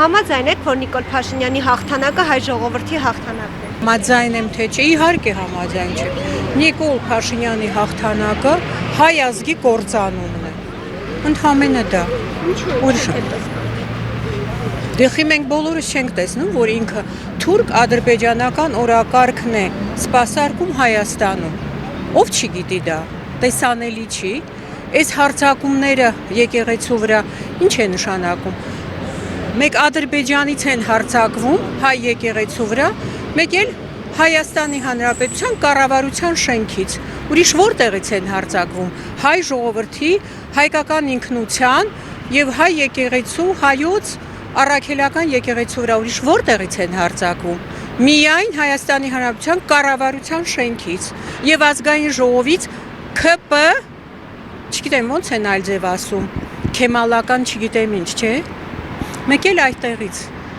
Համաձայն եք, որ Նիկոլ Փաշինյանի հաղթանակը հայ ժողովրդի հաղթանակն է։ Համաձայն եմ, թե չէ, իհարկե համաձայն չէ։ Նիկոլ Փաշինյանի հաղթանակը հայ ազգի կործանումն է։ Ընդհանրապես դա։ Ինչու՞։ Դեպի մենք բոլորս չենք տեսնում, որ ինքը թուրք-ադրբեջանական օրակարգն է սպասարկում Հայաստանում։ Ով չգիտի դա, տեսանելի չի։ Այս հարձակումները եկեղեցու վրա ինչ է նշանակում։ Մեկ Ադրբեջանից են հարձակվում հայ եկեղեցու վրա, մեկ էլ Հայաստանի Հանրապետության կառավարության շենքից։ Ուրիշ որտեղից են հարձակվում։ Հայ ժողովրդի, հայկական ինքնության եւ հայ եկեղեցու, հայոց առաքելական եկեղեցու վրա ուրիշ որտեղից են հարձակվում։ Միայն Հայաստանի Հանրապետության կառավարության շենքից եւ ազգային ժողովից ԿՊ, չգիտեմ ոնց են այլ ձև ասում, քեմալական չգիտեմ ինչ, չէ՞։ Մեկ էլ այդտեղից